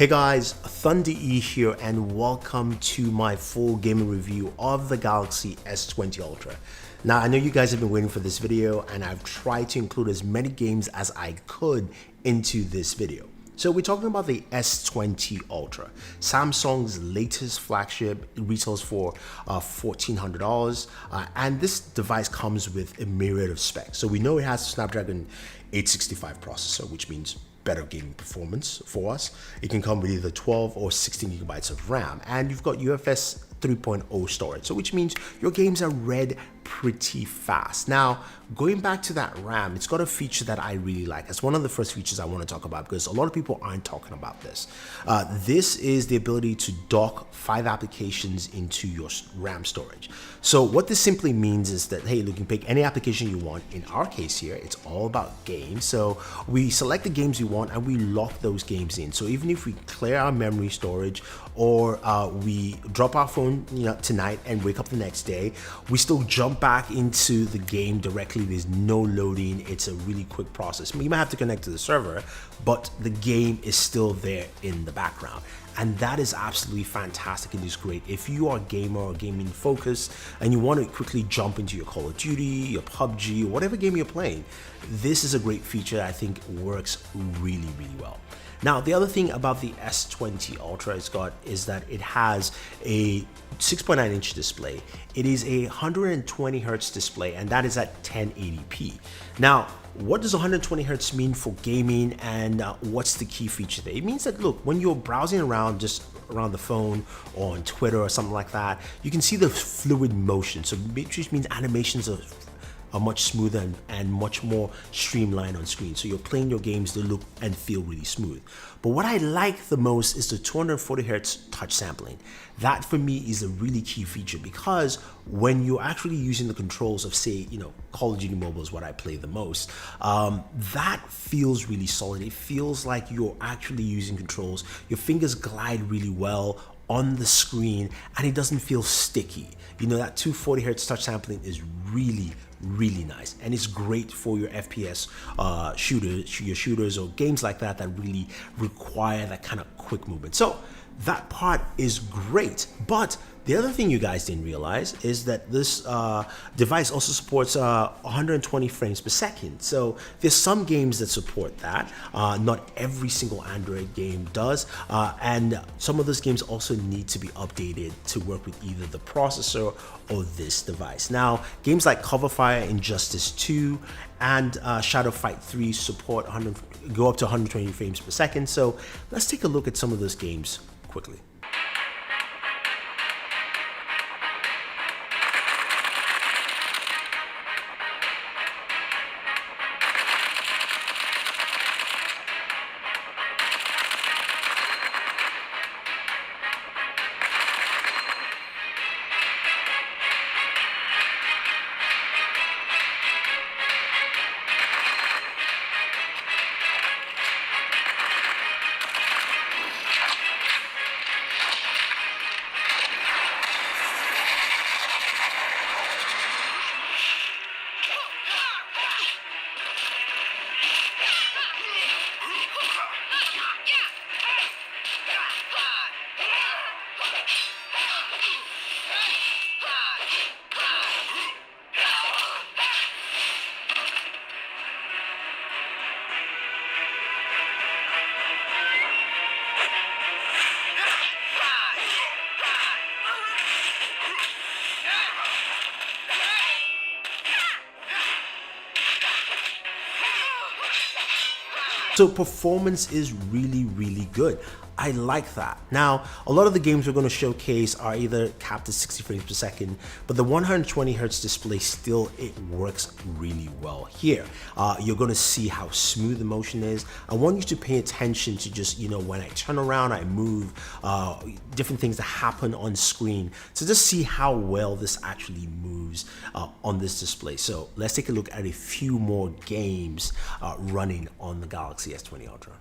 Hey guys, Thunder E here and welcome to my full gaming review of the Galaxy S20 Ultra. Now I know you guys have been waiting for this video and I've tried to include as many games as I could into this video. So we're talking about the S20 Ultra, Samsung's latest flagship. It retails for $1,400 and this device comes with a myriad of specs. So we know it has a Snapdragon 865 processor, which means better gaming performance for us. It can come with either 12 or 16 gigabytes of RAM, and you've got UFS 3.0 storage, so which means your games are read pretty fast. Now, going back to that RAM, it's got a feature that I really like. It's one of the first features I want to talk about because a lot of people aren't talking about this. This is the ability to dock 5 applications into your RAM storage. So what this simply means is that, hey, you can pick any application you want. In our case here, it's all about games. So we select the games we want and we lock those games in. So even if we clear our memory storage or we drop our phone tonight and wake up the next day, we still jump back into the game directly. There's no loading. It's a really quick process. You might have to connect to the server, but the game is still there in the background. And that is absolutely fantastic. It is great if you are a gamer or gaming focused and you want to quickly jump into your Call of Duty, your PUBG, or whatever game you're playing. This is a great feature that I think works really well. Now, the other thing about the S20 Ultra is that it has a 6.9-inch display. It is a 120 hertz display, and that is at 1080p. Now, what does 120 hertz mean for gaming, and what's the key feature there? It means that, look, when you're browsing around just around the phone or on Twitter or something like that, you can see the fluid motion. So which means animations are much smoother and much more streamlined on screen. So you're playing your games, they look and feel really smooth. But what I like the most is the 240 hertz touch sampling. That for me is a really key feature because when you're actually using the controls of, say, Call of Duty Mobile is what I play the most, that feels really solid. It feels like you're actually using controls. Your fingers glide really well on the screen and it doesn't feel sticky. That 240 hertz touch sampling is really nice, and it's great for your FPS shooters or games like that really require that kind of quick movement. So that part is great, but the other thing you guys didn't realize is that this device also supports 120 frames per second. So there's some games that support that. Not every single Android game does. And some of those games also need to be updated to work with either the processor or this device. Now, games like Cover Fire, Injustice 2, and Shadow Fight 3 support go up to 120 frames per second. So let's take a look at some of those games quickly. So performance is really good. I like that. Now, a lot of the games we're going to showcase are either capped at 60 frames per second, but the 120 hertz display still, it works really well here. You're going to see how smooth the motion is. I want you to pay attention to just, when I turn around, I move, different things that happen on screen. So just see how well this actually moves on this display. So let's take a look at a few more games running on the Galaxy S20 Ultra.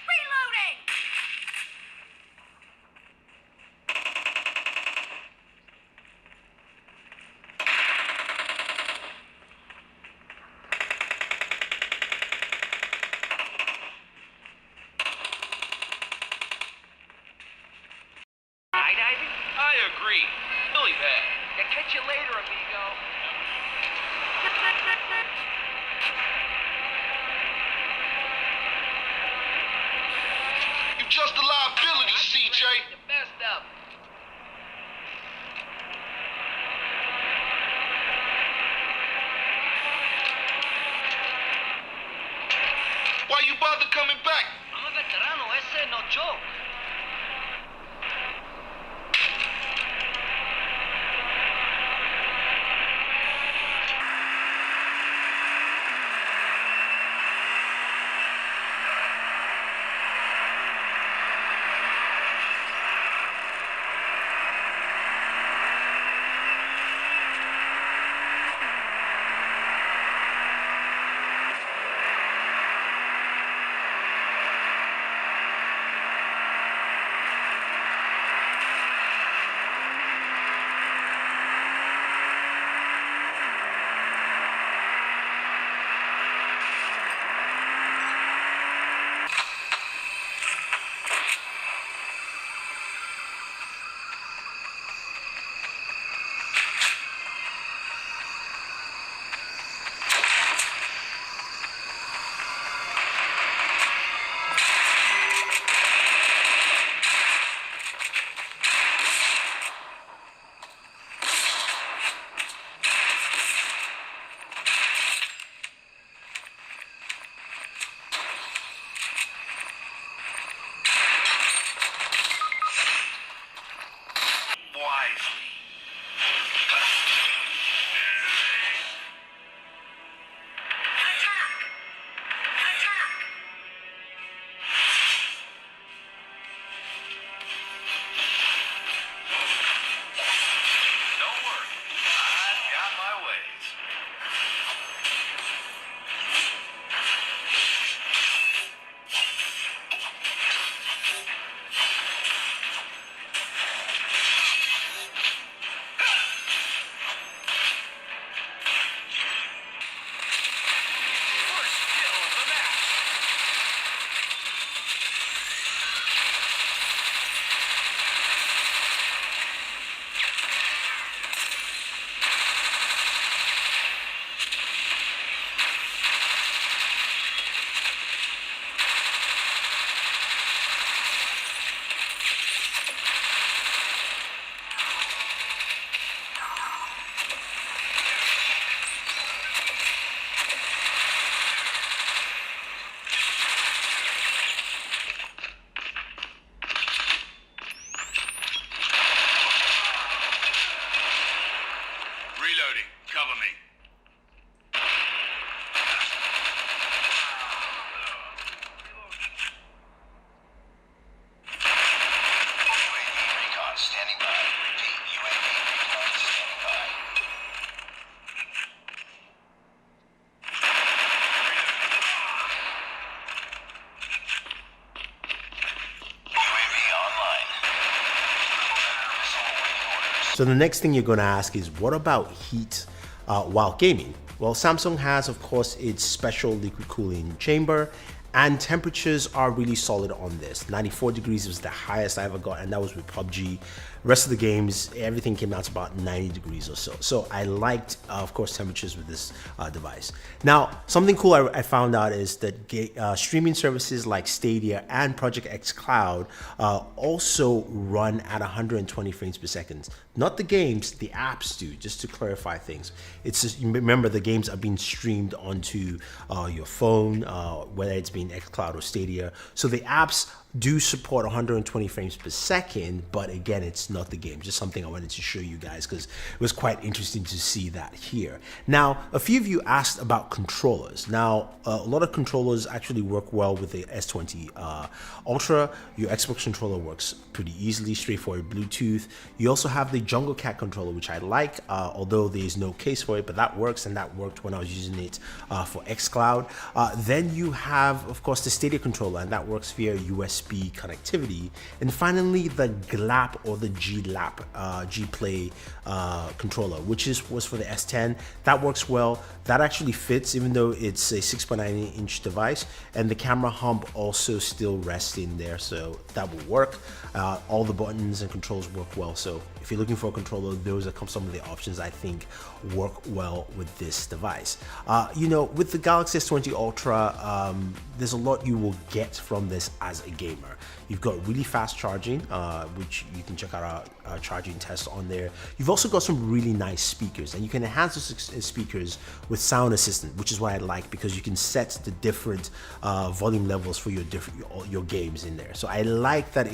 Reloading! skydiving? I agree. Really bad. Yeah, catch you later, amigo. You're just a liability, CJ. You messed up. Why you bother coming back? I'm a veterano, ese no joke. Reloading. Cover me. UAV recon standing by. Repeat, UAV recon standing by. UAV online. Missile awaiting orders. So the next thing you're going to ask is, what about heat while gaming? Well, Samsung has, of course, its special liquid cooling chamber, and temperatures are really solid on this. 94 degrees was the highest I ever got, and that was with PUBG. Rest of the games, everything came out to about 90 degrees or so. So I liked, of course, temperatures with this device. Now, something cool I found out is that streaming services like Stadia and Project X Cloud also run at 120 frames per second. Not the games, the apps do, just to clarify things. It's just, remember, the games are being streamed onto your phone, whether it's being X Cloud or Stadia. So the apps do support 120 frames per second, but again, it's not the game. Just something I wanted to show you guys because it was quite interesting to see that here. Now, a few of you asked about controllers. Now, a lot of controllers actually work well with the S20 Ultra. Your Xbox controller works pretty easily, straightforward Bluetooth. You also have the Jungle Cat controller, which I like, although there is no case for it, but that works, and that worked when I was using it for xCloud. Then you have, of course, the Stadia controller, and that works via USB USB connectivity, and finally the GLAP or the G-Play controller, which was for the S10. That works well. That actually fits, even though it's a 6.9-inch device, and the camera hump also still rests in there, so that will work. All the buttons and controls work well. So if you're looking for a controller, those are some of the options I think work well with this device. You know, with the Galaxy S20 Ultra, there's a lot you will get from this as a gamer. You've got really fast charging, which you can check out our charging test on there. You've also got some really nice speakers, and you can enhance those speakers with Sound Assistant, which is what I like, because you can set the different volume levels for your games in there. So I like that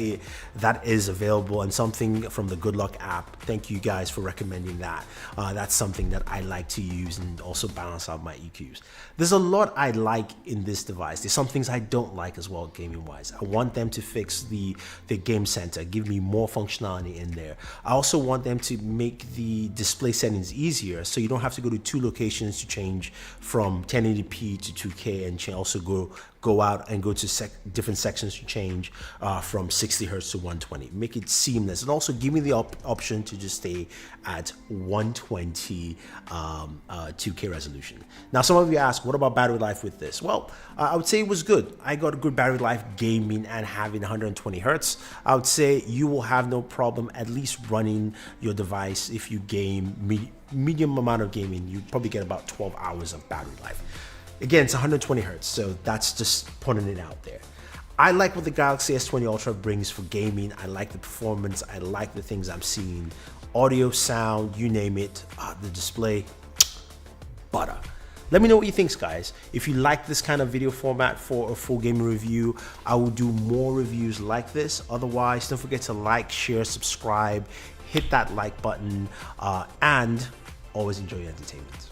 that is available, and something from the Good Luck app. Thank you guys for recommending that. That's something that I like to use and also balance out my EQs. There's a lot I like in this device. There's some things I don't like as well, gaming wise. I want them to fix the game center, give me more functionality in there. I also want them to make the display settings easier, so you don't have to go to 2 locations to change from 1080p to 2K, and also go out and go to different sections to change from 60 Hz to 120. Make it seamless, and also give me the option to just stay at 120 2K resolution. Now, some of you ask, what about battery life with this? Well, I would say it was good. I got a good battery life gaming and having 120 Hz. I would say you will have no problem at least running your device. If you game medium amount of gaming, you probably get about 12 hours of battery life. Again, it's 120 Hz, so that's just putting it out there. I like what the Galaxy S20 Ultra brings for gaming. I like the performance. I like the things I'm seeing. Audio, sound, you name it. The display, butter. Let me know what you think, guys. If you like this kind of video format for a full gaming review, I will do more reviews like this. Otherwise, don't forget to like, share, subscribe, hit that like button, and always enjoy your entertainment.